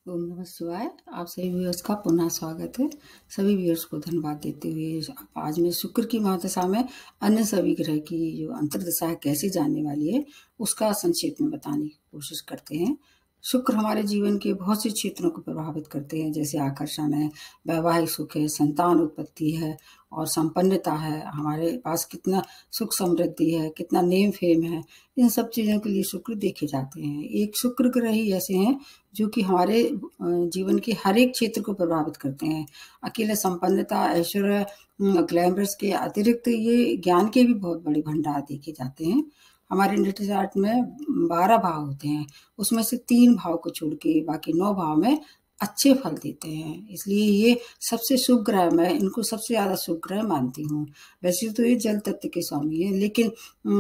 ओम नमः शिवाय। आप सभी व्यूअर्स का पुनः स्वागत है। सभी व्यूअर्स को धन्यवाद देते हुए आज मैं शुक्र की महादशा में अन्य सभी ग्रह की जो अंतर्दशा है कैसे जानने वाली है उसका संक्षेप में बताने की कोशिश करते हैं। शुक्र हमारे जीवन के बहुत से क्षेत्रों को प्रभावित करते हैं, जैसे आकर्षण है, वैवाहिक सुख है, संतान उत्पत्ति है और संपन्नता है। हमारे पास कितना सुख समृद्धि है, कितना नेम फेम है, इन सब चीज़ों के लिए शुक्र देखे जाते हैं। एक शुक्र ग्रह ही ऐसे हैं जो कि हमारे जीवन के हर एक क्षेत्र को प्रभावित करते हैं। अकेले संपन्नता, ऐश्वर्य, ग्लैमरस के अतिरिक्त ये ज्ञान के भी बहुत बड़े भंडार देखे जाते हैं। हमारे नेटल चार्ट में 12 भाव होते हैं, उसमें से 3 भाव को छोड़ के बाकी 9 भाव में अच्छे फल देते हैं, इसलिए ये सबसे शुभ ग्रह, मैं इनको सबसे ज़्यादा शुभ ग्रह मानती हूँ। वैसे तो ये जल तत्व के स्वामी है, लेकिन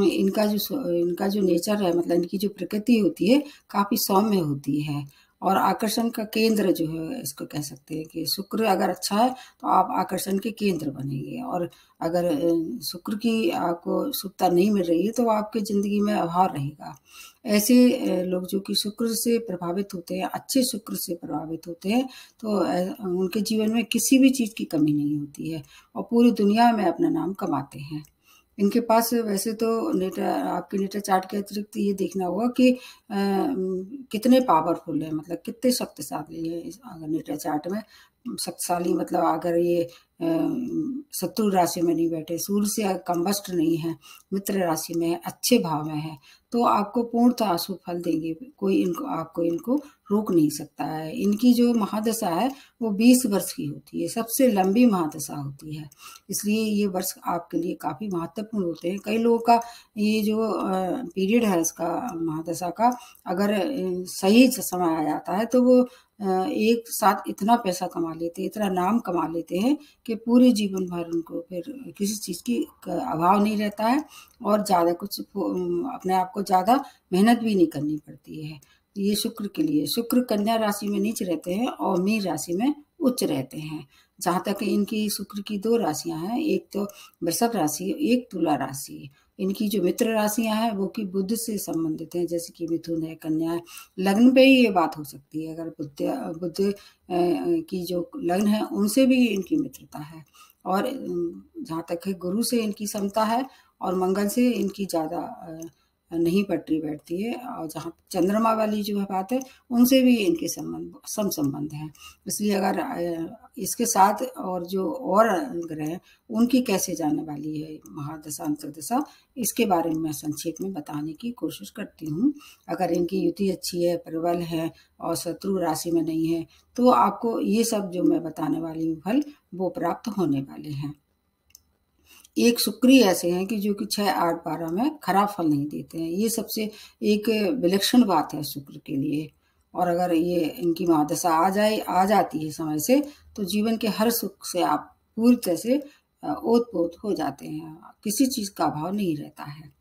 इनका जो नेचर है, मतलब इनकी जो प्रकृति होती है काफ़ी सौम्य होती है और आकर्षण का केंद्र जो है, इसको कह सकते हैं कि शुक्र अगर अच्छा है तो आप आकर्षण के केंद्र बनेंगे। और अगर शुक्र की आपको शुभता नहीं मिल रही है तो आपकी ज़िंदगी में अभाव रहेगा। ऐसे लोग जो कि शुक्र से प्रभावित होते हैं, अच्छे शुक्र से प्रभावित होते हैं, तो उनके जीवन में किसी भी चीज़ की कमी नहीं होती है और पूरी दुनिया में अपना नाम कमाते हैं। इनके पास वैसे तो आपके नेटर चार्ट के अतिरिक्त ये देखना होगा कि कितने पावरफुल है, मतलब कितने शक्तिशाली है। अगर नेटर चार्ट में शक्तिशाली मतलब अगर ये शत्रु राशि में नहीं बैठे, सूर्य से कंबस्ट नहीं है, मित्र राशि में है, अच्छे भाव में है, तो आपको पूर्णतः शुभ फल देंगे। कोई इनको रोक नहीं सकता है। इनकी जो महादशा है वो 20 वर्ष की होती है, सबसे लंबी महादशा होती है, इसलिए ये वर्ष आपके लिए काफ़ी महत्वपूर्ण होते हैं। कई लोगों का ये जो पीरियड है इसका महादशा का, अगर सही समय आ जाता है तो वो एक साथ इतना पैसा कमा लेते हैं, इतना नाम कमा लेते हैं कि पूरे जीवन भर उनको फिर किसी चीज़ की अभाव नहीं रहता है और ज़्यादा कुछ अपने आप को ज़्यादा मेहनत भी नहीं करनी पड़ती है। ये शुक्र के लिए। शुक्र कन्या राशि में नीच रहते हैं और मीन राशि में उच्च रहते हैं। जहाँ तक इनकी शुक्र की 2 राशियाँ हैं, एक तो वृषभ राशि, एक तुला राशि। इनकी जो मित्र राशियाँ हैं वो कि बुध से संबंधित हैं, जैसे कि मिथुन है, कन्या है। लग्न पे ही ये बात हो सकती है, अगर बुध की जो लग्न है उनसे भी इनकी मित्रता है। और जहाँ तक है गुरु से इनकी समता है और मंगल से इनकी ज़्यादा नहीं पटरी बैठती है। और जहाँ चंद्रमा वाली जो है बात है, उनसे भी इनके संबंध है। इसलिए अगर इसके साथ और जो और ग्रह हैं उनकी कैसे जाने वाली है महादशा अंतर्दशा, इसके बारे में मैं संक्षेप में बताने की कोशिश करती हूँ। अगर इनकी युति अच्छी है, प्रबल है और शत्रु राशि में नहीं है, तो आपको ये सब जो मैं बताने वाली हूँ फल वो प्राप्त होने वाले हैं। एक शुक्र ही ऐसे हैं कि जो कि 6, 8, 12 में खराब फल नहीं देते हैं। ये सबसे एक विलक्षण बात है शुक्र के लिए। और अगर ये इनकी महादशा आ जाती है समय से, तो जीवन के हर सुख से आप पूरी तरह से ओत-पोत हो जाते हैं। किसी चीज़ का अभाव नहीं रहता है।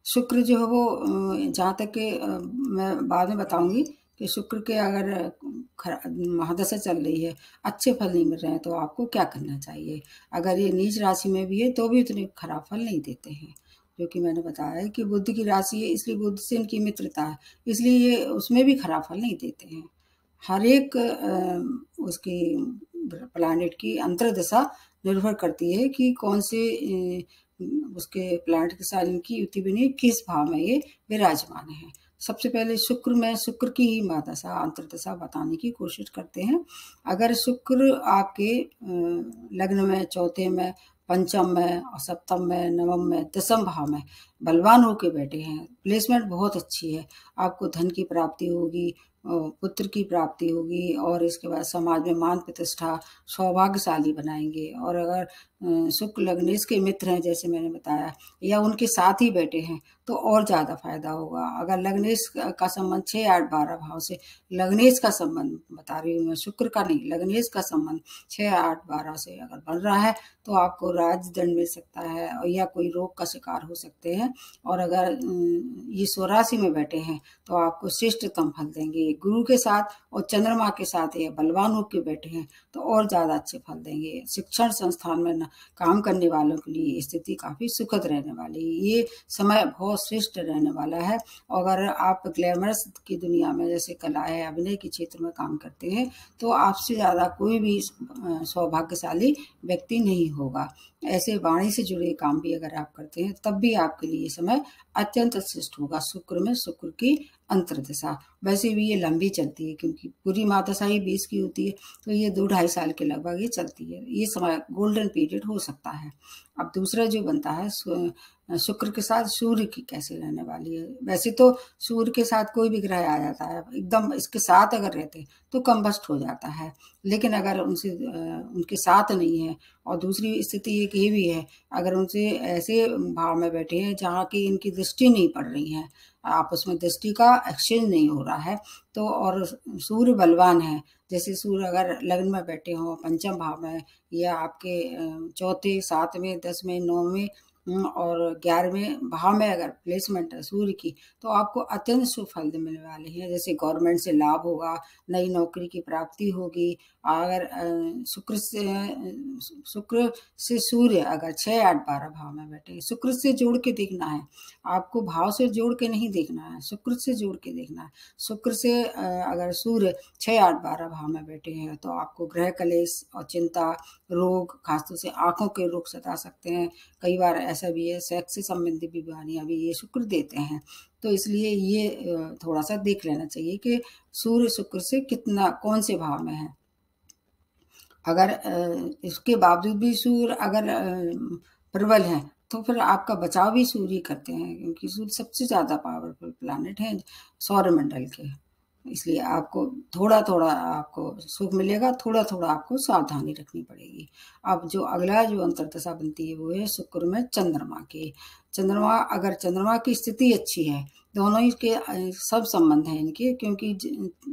शुक्र जो है वो जहाँ तक कि मैं बाद में बताऊँगी कि शुक्र के अगर महादशा चल रही है, अच्छे फल नहीं मिल रहे हैं, तो आपको क्या करना चाहिए। अगर ये नीच राशि में भी है तो भी उतने खराब फल नहीं देते हैं, जो कि मैंने बताया है कि बुध की राशि है, इसलिए बुध से इनकी मित्रता है, इसलिए ये उसमें भी खराब फल नहीं देते हैं। हर एक उसकी प्लैनेट की अंतर्दशा निर्भर करती है कि कौन से उसके प्लैनेट के साथ इनकी युति बनी, किस भाव में ये विराजमान है। सबसे पहले शुक्र की ही महादशा अंतर्दशा बताने की कोशिश करते हैं। अगर शुक्र आपके लग्न में, चौथे में, पंचम में और सप्तम में, नवम में, दसम भाव में बलवान होके बैठे हैं, प्लेसमेंट बहुत अच्छी है, आपको धन की प्राप्ति होगी, पुत्र की प्राप्ति होगी और इसके बाद समाज में मान प्रतिष्ठा, सौभाग्यशाली बनाएंगे। और अगर शुक्र लग्नेश के मित्र हैं, जैसे मैंने बताया, या उनके साथ ही बैठे हैं, तो और ज़्यादा फायदा होगा। अगर लग्नेश का संबंध 6, 8, 12 भाव से, लग्नेश का संबंध बता रही हूँ मैं, शुक्र का नहीं, लग्नेश का संबंध 6, 8, 12 से अगर बन रहा है, तो आपको राजदंड मिल सकता है और या कोई रोग का शिकार हो सकते हैं। हैं। और अगर ये स्वराशि में बैठे हैं तो आपको श्रेष्ठतम फल देंगे। गुरु के साथ और चंद्रमा के साथ ये बलवान होकर बैठे हैं तो और ज़्यादा अच्छे फल देंगे। शिक्षण संस्थान में काम करने वालों के लिए स्थिति काफ़ी सुखद रहने वाली है। ये समय बहुत श्रेष्ठ रहने वाला है। अगर आप ग्लैमरस की दुनिया में जैसे कला है, अभिनय के क्षेत्र में काम करते हैं तो आपसे ज़्यादा कोई भी सौभाग्यशाली व्यक्ति नहीं होगा। ऐसे वाणी से जुड़े काम भी अगर आप करते हैं तब भी आपके लिए समय अत्यंत श्रेष्ठ होगा। शुक्र में शुक्र की अंतर्दशा वैसे भी ये लंबी चलती है, क्योंकि पूरी महादशा ही 20 की होती है, तो ये 2-2.5 साल के लगभग ये चलती है। ये समय गोल्डन पीरियड हो सकता है। अब दूसरा जो बनता है शुक्र के साथ सूर्य की कैसे रहने वाली है। वैसे तो सूर्य के साथ कोई भी ग्रह आ जाता है, एकदम इसके साथ अगर रहते तो कंबस्ट हो जाता है, लेकिन अगर उनके साथ नहीं है। और दूसरी स्थिति एक ये भी है, अगर उनसे ऐसे भाव में बैठे हैं जहाँ की इनकी दृष्टि नहीं पड़ रही है, आपस में दृष्टि का एक्सचेंज नहीं हो रहा है, तो और सूर्य बलवान है। जैसे सूर्य अगर लग्न में बैठे हों पंचम भाव में, या आपके चौथे, सातवें, 10वें, 9वें और 11वें भाव में अगर प्लेसमेंट है सूर्य की, तो आपको अत्यंत शुभ फल मिलने वाले हैं। जैसे गवर्नमेंट से लाभ होगा, नई नौकरी की प्राप्ति होगी। अगर शुक्र से सूर्य अगर 6, 8, 12 भाव में बैठे, शुक्र से जोड़ के देखना है आपको, भाव से जोड़ के नहीं देखना है, शुक्र से जोड़ के देखना है। शुक्र से अगर सूर्य 6, 8, 12 भाव में बैठे हैं तो आपको ग्रह कलेश और चिंता, रोग, खासतौर से आंखों के रोग सता सकते हैं। कई बार ऐसा भी है सेक्स से संबंधित बीमारियां भी ये शुक्र देते हैं, तो इसलिए ये थोड़ा सा देख लेना चाहिए कि सूर्य शुक्र से कितना कौन से भाव में है। अगर इसके बावजूद भी सूर्य अगर प्रबल है तो फिर आपका बचाव भी सूर्य करते हैं, क्योंकि सूर्य सबसे ज़्यादा पावरफुल प्लैनेट है सौरमंडल के। इसलिए आपको थोड़ा थोड़ा आपको सुख मिलेगा, थोड़ा थोड़ा आपको सावधानी रखनी पड़ेगी। अब जो अगला जो अंतर्दशा बनती है वो है शुक्र में चंद्रमा की। चंद्रमा की स्थिति अच्छी है, दोनों ही के सब संबंध हैं इनके, क्योंकि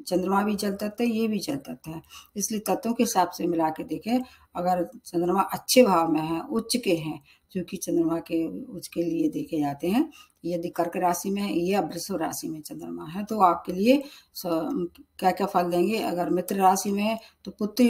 चंद्रमा भी जल तत्व है, ये भी जल तत्व है। इसलिए तत्वों के हिसाब से मिला के देखें, अगर चंद्रमा अच्छे भाव में है, उच्च के हैं, जो कि चंद्रमा के उच्च के लिए देखे जाते हैं, यदि कर्क राशि में या वृषभ राशि में चंद्रमा है तो आपके लिए क्या क्या फल देंगे। अगर मित्र राशि में है तो पुत्र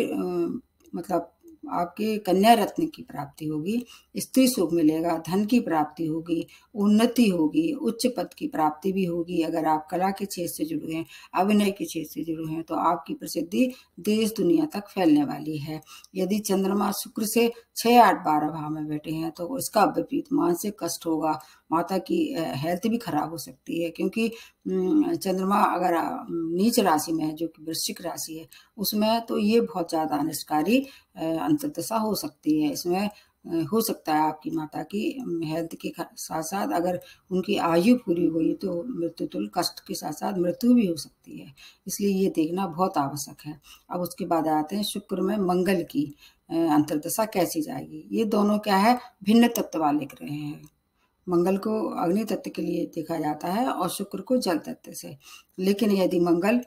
मतलब आपके कन्या रत्न की प्राप्ति होगी, स्त्री सुख मिलेगा, धन की प्राप्ति होगी, उन्नति होगी, उच्च पद की प्राप्ति भी होगी। अगर आप कला के क्षेत्र से जुड़े हैं, अभिनय के क्षेत्र से जुड़े हैं, तो आपकी प्रसिद्धि देश दुनिया तक फैलने वाली है। यदि चंद्रमा शुक्र से 6, 8, 12 भाव में बैठे हैं तो इसका विपरीत मानसिक कष्ट होगा, माता की हेल्थ भी खराब हो सकती है, क्योंकि चंद्रमा अगर नीच राशि में है जो कि वृश्चिक राशि है, उसमें तो ये बहुत ज़्यादा अनिष्टकारी अंतर्दशा हो सकती है। इसमें हो सकता है आपकी माता की हेल्थ के साथ साथ अगर उनकी आयु पूरी हुई तो मृत्यु तुल्य कष्ट के साथ साथ मृत्यु भी हो सकती है, इसलिए ये देखना बहुत आवश्यक है। अब उसके बाद आते हैं शुक्र में मंगल की अंतर्दशा कैसी जाएगी। ये दोनों क्या है, भिन्न तत्व वाले ग्रह हैं। मंगल को अग्नि तत्व के लिए देखा जाता है और शुक्र को जल तत्व से। लेकिन यदि मंगल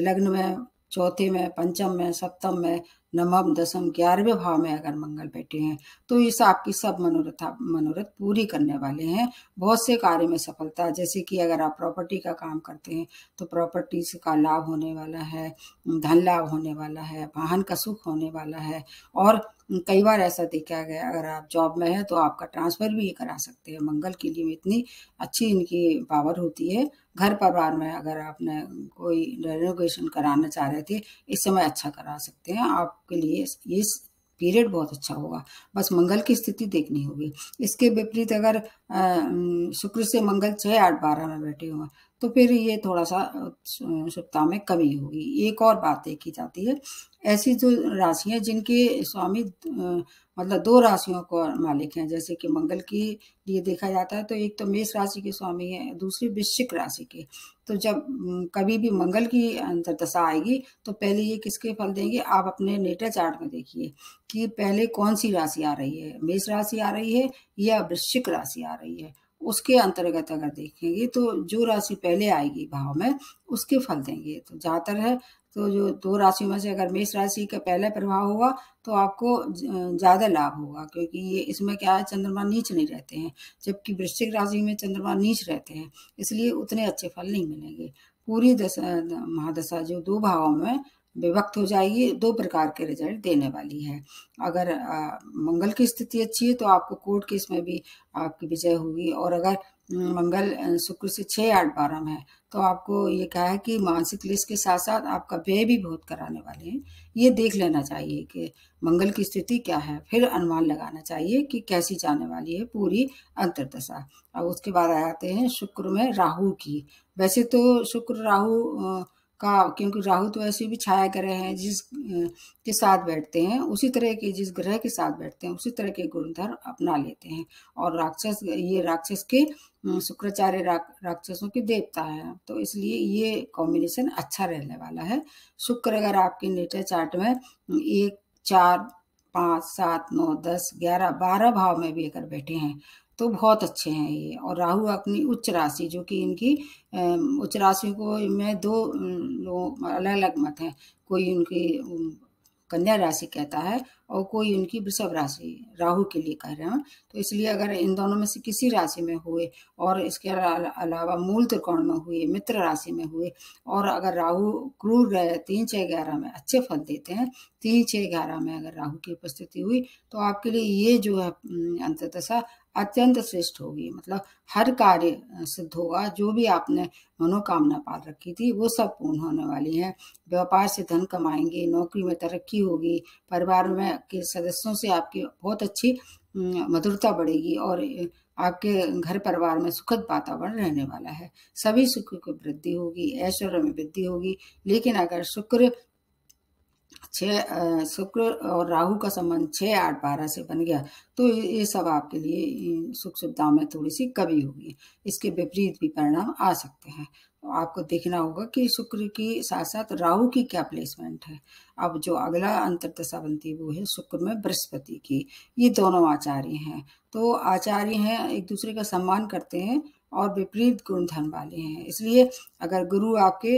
लग्न में, चौथे में, पंचम में, सप्तम में, नवम, दसम, 11वें भाव में अगर मंगल बैठे हैं तो इस आपकी सब मनोरथ पूरी करने वाले हैं। बहुत से कार्य में सफलता, जैसे कि अगर आप प्रॉपर्टी का काम करते हैं तो प्रॉपर्टी का लाभ होने वाला है, धन लाभ होने वाला है, वाहन का सुख होने वाला है। और कई बार ऐसा देखा गया अगर आप जॉब में हैं तो आपका ट्रांसफर भी करा सकते हैं। मंगल के लिए इतनी अच्छी इनकी पावर होती है। घर परिवार में अगर आपने कोई रेनोवेशन कराना चाह रहे थे, इस समय अच्छा करा सकते हैं। आपके लिए ये पीरियड बहुत अच्छा होगा, बस मंगल की स्थिति देखनी होगी। इसके विपरीत अगर शुक्र से मंगल 6, 8, 12 में बैठे हुए तो फिर ये थोड़ा सा शुभता में कमी होगी। एक और बात देखी जाती है, ऐसी जो राशियां जिनके स्वामी मतलब 2 राशियों को मालिक हैं, जैसे कि मंगल की लिए देखा जाता है तो एक तो मेष राशि के स्वामी है, दूसरी वृश्चिक राशि के। तो जब कभी भी मंगल की अंतर्दशा आएगी तो पहले ये किसके फल देंगे, आप अपने नेटा चार्ट में देखिए कि पहले कौन सी राशि आ रही है, मेष राशि आ रही है या वृश्चिक राशि आ रही है, उसके अंतर्गत अगर देखेंगे तो जो राशि पहले आएगी भाव में उसके फल देंगे। तो ज़्यादातर है तो जो 2 राशियों में से अगर मेष राशि का पहला प्रभाव होगा तो आपको ज़्यादा लाभ होगा, क्योंकि ये इसमें क्या है, चंद्रमा नीच नहीं रहते हैं, जबकि वृश्चिक राशि में चंद्रमा नीच रहते हैं, इसलिए उतने अच्छे फल नहीं मिलेंगे। पूरी महादशा जो 2 भावों में विभक्त हो जाएगी, 2 प्रकार के रिजल्ट देने वाली है। अगर मंगल की स्थिति अच्छी है तो आपको कोर्ट केस में भी आपकी विजय होगी, और अगर मंगल शुक्र से 6, 8, 12 में है तो आपको ये क्या है कि मानसिक क्लेश के साथ साथ आपका व्यय भी बहुत कराने वाले हैं। ये देख लेना चाहिए कि मंगल की स्थिति क्या है, फिर अनुमान लगाना चाहिए कि कैसी जाने वाली है पूरी अंतर्दशा। अब उसके बाद आ जाते हैं शुक्र में राहु की। वैसे तो शुक्र राहु का, क्योंकि राहु तो ऐसे भी छाया ग्रह हैं, के साथ बैठते हैं उसी तरह के, जिस ग्रह के साथ बैठते हैं उसी तरह के गुणधर्म अपना लेते हैं। और ये राक्षस के शुक्राचार्य राक्षसों के देवता है, तो इसलिए ये कॉम्बिनेशन अच्छा रहने वाला है। शुक्र अगर आपके नेचर चार्ट में 1, 4, 5, 7, 9, 10, 11, 12 भाव में भी अगर बैठे हैं तो बहुत अच्छे हैं ये। और राहु अपनी उच्च राशि, जो कि इनकी उच्च राशियों को में 2 लोग अलग अलग मत हैं, कोई उनकी कन्या राशि कहता है और कोई उनकी वृषभ राशि राहु के लिए कह रहे हैं। तो इसलिए अगर इन दोनों में से किसी राशि में हुए और इसके अलावा मूल त्रिकोण में हुए, मित्र राशि में हुए, और अगर राहु क्रूर ग्रह 3, 6, 11 में अच्छे फल देते हैं, 3, 6, 11 में अगर राहु की उपस्थिति हुई तो आपके लिए ये जो है अंतर्दशा अत्यंत श्रेष्ठ होगी। मतलब हर कार्य सिद्ध होगा, जो भी आपने मनोकामना पाल रखी थी वो सब पूर्ण होने वाली है। व्यापार से धन कमाएंगे, नौकरी में तरक्की होगी, परिवार में के सदस्यों से आपकी बहुत अच्छी मधुरता बढ़ेगी, और आपके घर परिवार में सुखद वातावरण रहने वाला है। सभी सुख की वृद्धि होगी, ऐश्वर्य में वृद्धि होगी। लेकिन अगर शुक्र और राहु का संबंध 6, 8, 12 से बन गया तो ये सब आपके लिए सुख सुविधाओं में थोड़ी सी कमी होगी। इसके विपरीत भी परिणाम आ सकते हैं। तो आपको देखना होगा कि शुक्र की साथ साथ राहु की क्या प्लेसमेंट है। अब जो अगला अंतर्दशा बनती है वो है शुक्र में बृहस्पति की। ये दोनों आचार्य हैं, तो आचार्य हैं, एक दूसरे का सम्मान करते हैं और विपरीत गुणधर्म वाले हैं। इसलिए अगर गुरु आपके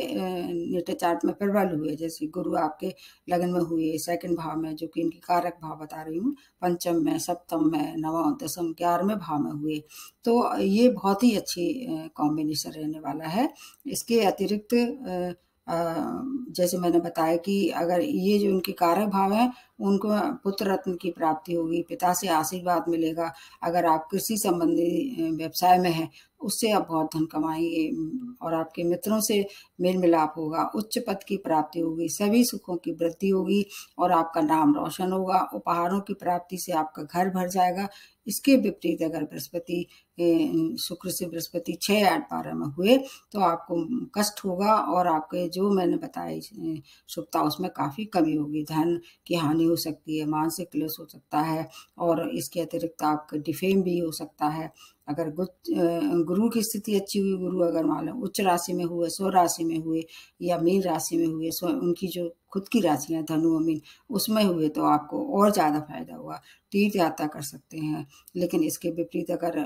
नेटल चार्ट में प्रबल हुए, जैसे गुरु आपके लगन में हुए सेकंड भाव में, जो कि इनकी कारक भाव बता रही हूँ, पंचम में, सप्तम में, नवम, दसम, 11वें भाव में हुए, तो ये बहुत ही अच्छी कॉम्बिनेशन रहने वाला है। इसके अतिरिक्त जैसे मैंने बताया कि अगर ये जो उनके कारक भाव हैं उनको पुत्र रत्न की प्राप्ति होगी, पिता से आशीर्वाद मिलेगा। अगर आप कृषि संबंधी व्यवसाय में हैं उससे आप बहुत धन कमाएंगे, और आपके मित्रों से मेल मिलाप होगा, उच्च पद की प्राप्ति होगी, सभी सुखों की वृद्धि होगी और आपका नाम रोशन होगा। उपहारों की प्राप्ति से आपका घर भर जाएगा। इसके विपरीत अगर बृहस्पति शुक्र से बृहस्पति 6, 8, 12 में हुए तो आपको कष्ट होगा, और आपके जो मैंने बताया शुभता उसमें काफ़ी कमी होगी। धन की हानि हो सकती है, मानसिक क्लेश हो सकता है, और इसके अतिरिक्त आपका डिफेम भी हो सकता है। अगर गुरु की स्थिति अच्छी हुई, गुरु अगर मान लो उच्च राशि में हुए, स्व राशि में हुए या मीन राशि में हुए, उनकी जो खुद की राशियां धनु और मीन उसमें हुए तो आपको और ज़्यादा फायदा होगा, तीर्थ यात्रा कर सकते हैं। लेकिन इसके विपरीत अगर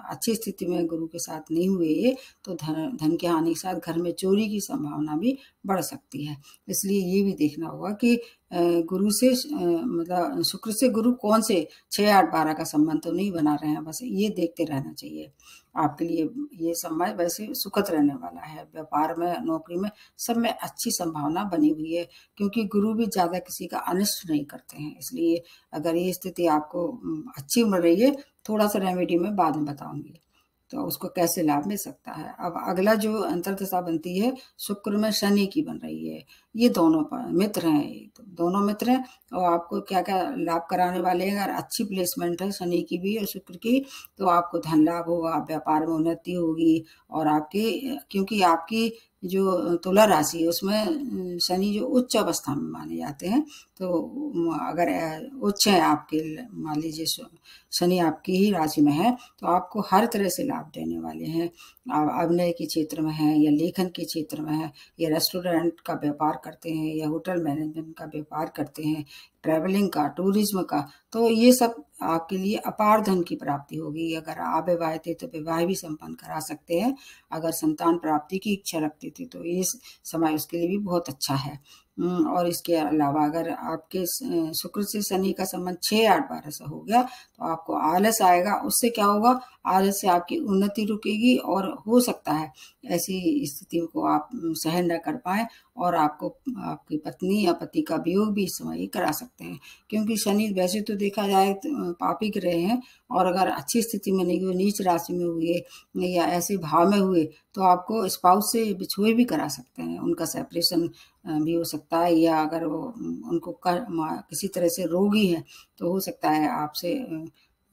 अच्छी स्थिति में गुरु के साथ नहीं हुए ये, तो धन की हानि के साथ घर में चोरी की संभावना भी बढ़ सकती है। इसलिए ये भी देखना होगा कि गुरु से मतलब शुक्र से गुरु कौन से 6, 8, 12 का संबंध तो नहीं बना रहे हैं, बस ये देखते रहना चाहिए। आपके लिए ये समय वैसे सुखद रहने वाला है। व्यापार में, नौकरी में, सब में अच्छी संभावना बनी हुई है, क्योंकि गुरु भी ज़्यादा किसी का अनिष्ट नहीं करते हैं। इसलिए अगर ये स्थिति आपको अच्छी मिल रही है, थोड़ा सा रेमेडी मैं बाद में बताऊंगी तो उसको कैसे लाभ मिल सकता है। अब अगला जो अंतर्दशा बनती है शुक्र में शनि की बन रही है। ये दोनों मित्र हैं, तो दोनों मित्र हैं और आपको क्या क्या लाभ कराने वाले हैं। अगर अच्छी प्लेसमेंट है शनि की भी और शुक्र की, तो आपको धन लाभ होगा, व्यापार में उन्नति होगी, और आपकी, क्योंकि आपकी जो तुला राशि है उसमें शनि जो उच्च अवस्था में माने जाते हैं, तो अगर उच्च है आपके, मान लीजिए शनि आपकी ही राशि में है, तो आपको हर तरह से लाभ देने वाले हैं। अभिनय के क्षेत्र में है या लेखन के क्षेत्र में है, या रेस्टोरेंट का व्यापार करते हैं या होटल मैनेजमेंट का व्यापार करते हैं, ट्रैवलिंग का, टूरिज्म का, तो ये सब आपके लिए अपार धन की प्राप्ति होगी। अगर अविवाहित थे तो विवाह भी संपन्न करा सकते हैं। अगर संतान प्राप्ति की इच्छा रखते थे तो ये समय उसके लिए भी बहुत अच्छा है। और इसके अलावा अगर आपके शुक्र से शनि का संबंध 6, 8, 12 से हो गया तो आपको आलस आएगा। उससे क्या होगा, आलस से आपकी उन्नति रुकेगी और हो सकता है ऐसी स्थिति को आप सहन न कर पाए और आपको आपकी पत्नी या पति का वियोग भी इस समय ही करा सकते हैं। क्योंकि शनि वैसे तो देखा जाए तो पापी ग्रह हैं, और अगर अच्छी स्थिति में नहीं हुए, नीच राशि में हुए या ऐसे भाव में हुए तो आपको स्पाउस से बिछोए भी करा सकते हैं। उनका सेपरेशन भी हो सकता है, या अगर वो उनको किसी तरह से रोगी हैं तो हो सकता है आपसे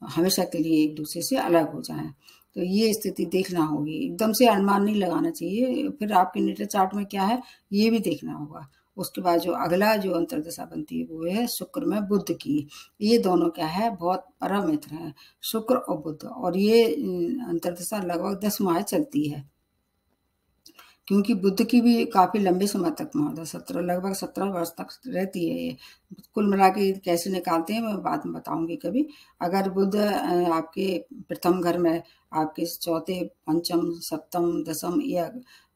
हमेशा के लिए एक दूसरे से अलग हो जाएं। तो ये स्थिति देखना होगी, एकदम से अनुमान नहीं लगाना चाहिए। फिर आपके नेटल चार्ट में क्या है ये भी देखना होगा। उसके बाद जो अगला जो अंतर्दशा बनती है वो है शुक्र में बुध की। ये दोनों क्या है, बहुत परम मित्र हैं, शुक्र और बुध, और ये अंतर्दशा लगभग 10 माह चलती है। क्योंकि बुध की भी काफी लंबे समय तक महादशा लगभग 17 वर्ष तक रहती है। ये कुल मिला के कैसे निकालते हैं मैं बाद में बताऊंगी कभी। अगर बुध आपके प्रथम घर में, आपके चौथे, पंचम, सप्तम, दसम या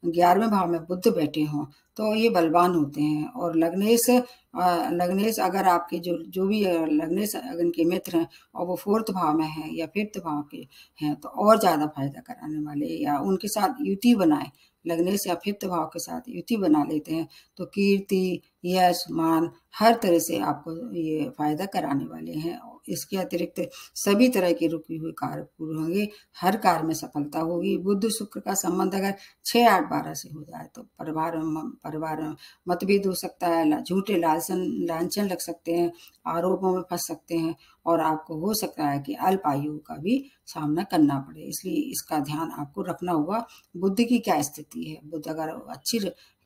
11वें भाव में बुध बैठे हों तो ये बलवान होते हैं। और लग्नेश अगर आपके जो भी लग्नेश अगर इनके मित्र हैं और वो 4th भाव में हैं या 5th भाव के हैं तो और ज्यादा फायदा कराने वाले, या उनके साथ युति बनाए, लग्नेश या 5th भाव के साथ युति बना लेते हैं तो कीर्ति, यश, मान हर तरह से आपको ये फायदा कराने वाले हैं। इसके अतिरिक्त सभी तरह के रुके हुए कार्य पूरे होंगे, हर कार्य में सफलता होगी। बुध शुक्र का संबंध अगर 6, 8, 12 से हो जाए तो परिवार में मतभेद हो सकता है, झूठे लांछन लग सकते हैं, आरोपों में फंस सकते हैं, और आपको हो सकता है कि अल्प आयु का भी सामना करना पड़े। इसलिए इसका ध्यान आपको रखना होगा। बुध की क्या स्थिति है, बुध अगर अच्छी,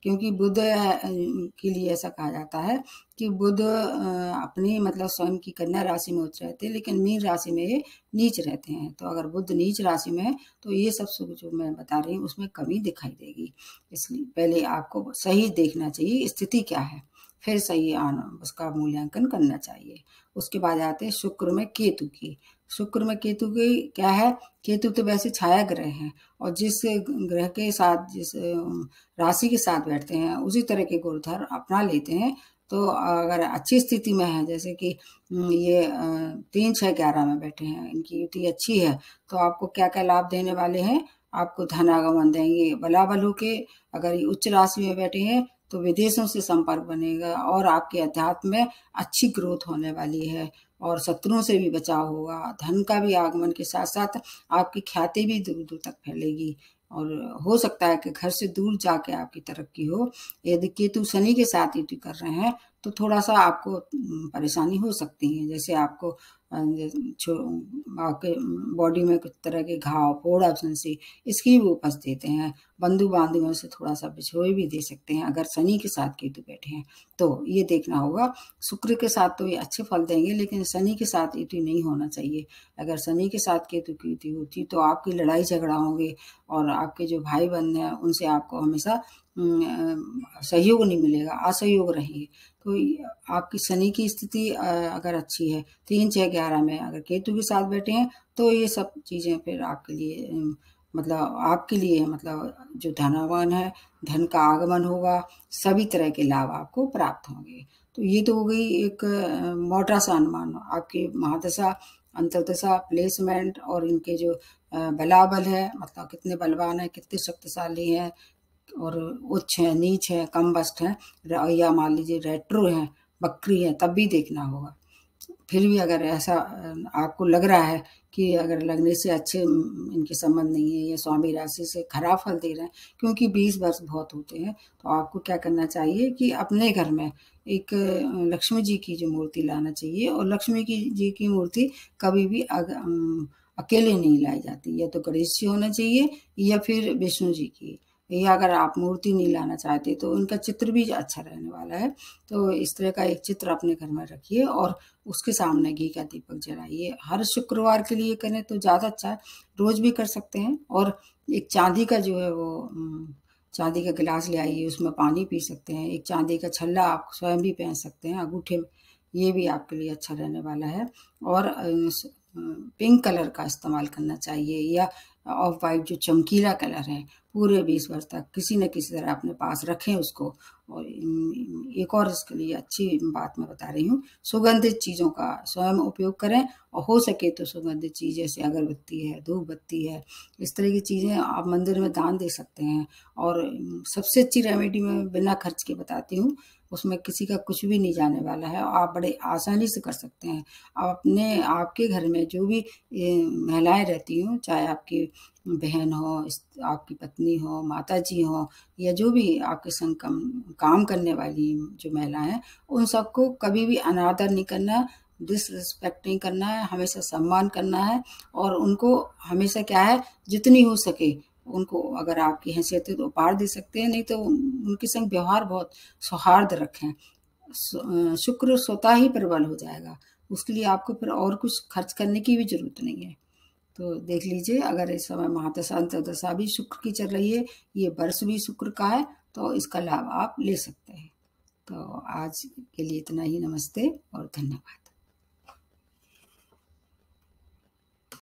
क्योंकि बुध के लिए ऐसा कहा जाता है कि बुध अपनी मतलब स्वयं की कन्या राशि में उच्च रहते हैं, लेकिन मीन राशि में ये नीच रहते हैं। तो अगर बुध नीच राशि में है तो ये सब जो मैं बता रही हूँ उसमें कमी दिखाई देगी। इसलिए पहले आपको सही देखना चाहिए स्थिति क्या है, फिर सही उसका मूल्यांकन करना चाहिए। उसके बाद आते हैं शुक्र में केतु की। शुक्र में केतु की क्या है, केतु तो वैसे छाया ग्रह हैं और जिस ग्रह के साथ, जिस राशि के साथ बैठते हैं उसी तरह के गुणधर्म अपना लेते हैं। तो अगर अच्छी स्थिति में है, जैसे कि ये 3, 6, 11 में बैठे हैं, इनकी युति अच्छी है, तो आपको क्या क्या लाभ देने वाले हैं, आपको धनागमन देंगे बलाबल होके। अगर ये उच्च राशि में बैठे हैं तो विदेशों से संपर्क बनेगा और आपके अध्यात्म में अच्छी ग्रोथ होने वाली है, और शत्रुओं से भी बचाव होगा। धन का भी आगमन के साथ साथ आपकी ख्याति भी दूर दूर तक फैलेगी, और हो सकता है कि घर से दूर जाके आपकी तरक्की हो। यदि केतु शनि के साथ युति कर रहे हैं तो थोड़ा सा आपको परेशानी हो सकती है, जैसे आपको आपके बॉडी में कुछ तरह के घाव, फोड़, फुंसी, इसकी भी उपज देते हैं। बंधु बांधवों से थोड़ा सा बिछोए भी दे सकते हैं अगर शनि के साथ केतु बैठे हैं तो ये देखना होगा। शुक्र के साथ तो ये अच्छे फल देंगे, लेकिन शनि के साथ युति नहीं होना चाहिए। अगर शनि के साथ केतु की युति होती तो आपकी लड़ाई झगड़ा होंगे, और आपके जो भाई बहन हैं उनसे आपको हमेशा सहयोग नहीं मिलेगा, असहयोग रहेंगे। तो आपकी शनि की स्थिति अगर अच्छी है, 3, 6, 11 में अगर केतु के साथ बैठे हैं तो ये सब चीजें फिर आपके लिए मतलब आपके लिए मतलब जो धनवान है, धन का आगमन होगा, सभी तरह के लाभ आपको प्राप्त होंगे। तो ये तो हो गई एक मोटा सा अनुमान आपके महादशा, अंतर्दशा, प्लेसमेंट और इनके जो बलाबल है, मतलब कितने बलवान है, कितने शक्तिशाली हैं, और उच्च है, नीच है, कम बस्ट है, या मान लीजिए रेट्रो है, बकरी है, तब भी देखना होगा। फिर भी अगर ऐसा आपको लग रहा है कि अगर लगने से अच्छे इनके संबंध नहीं है, या स्वामी राशि से खराब फल दे रहे हैं, क्योंकि 20 वर्ष बहुत होते हैं, तो आपको क्या करना चाहिए कि अपने घर में एक लक्ष्मी जी की जो मूर्ति लाना चाहिए। और लक्ष्मी जी की मूर्ति कभी भी अकेले नहीं लाई जाती, या तो गणेश जी होना चाहिए या फिर विष्णु जी की, या अगर आप मूर्ति नहीं लाना चाहते तो उनका चित्र भी अच्छा रहने वाला है। तो इस तरह का एक चित्र अपने घर में रखिए और उसके सामने घी का दीपक जलाइए। हर शुक्रवार के लिए करें तो ज़्यादा अच्छा है, रोज भी कर सकते हैं। और एक चांदी का जो है वो चांदी का गिलास ले आइए, उसमें पानी पी सकते हैं। एक चांदी का छल्ला आप स्वयं भी पहन सकते हैं अंगूठे में, ये भी आपके लिए अच्छा रहने वाला है। और पिंक कलर का इस्तेमाल करना चाहिए, या ऑफ वाइट जो चमकीला कलर है, पूरे 20 वर्ष तक किसी न किसी तरह अपने पास रखें उसको। और एक और इसके लिए अच्छी बात मैं बता रही हूँ, सुगंधित चीज़ों का स्वयं उपयोग करें, और हो सके तो सुगंधित चीज़ जैसे अगरबत्ती है, धूप बत्ती है, इस तरह की चीज़ें आप मंदिर में दान दे सकते हैं। और सबसे अच्छी रेमेडी मैं बिना खर्च के बताती हूँ, उसमें किसी का कुछ भी नहीं जाने वाला है, आप बड़े आसानी से कर सकते हैं। आप अपने आपके घर में जो भी महिलाएं रहती हों, चाहे आपकी बहन हो, आपकी पत्नी हो, माताजी हो, या जो भी आपके संग काम करने वाली जो महिलाएं हैं, उन सबको कभी भी अनादर नहीं करना, डिसरिस्पेक्ट नहीं करना है, हमेशा सम्मान करना है। और उनको हमेशा क्या है, जितनी हो सके उनको, अगर आपकी हैसियत है तो उपहार दे सकते हैं, नहीं तो उनके संग व्यवहार बहुत सौहार्द रखें। शुक्र स्वतः ही प्रबल हो जाएगा, उसके लिए आपको फिर और कुछ खर्च करने की भी जरूरत नहीं है। तो देख लीजिए, अगर इस समय महादशा अंतर्दशा भी शुक्र की चल रही है, ये वर्ष भी शुक्र का है, तो इसका लाभ आप ले सकते हैं। तो आज के लिए इतना ही। नमस्ते और धन्यवाद।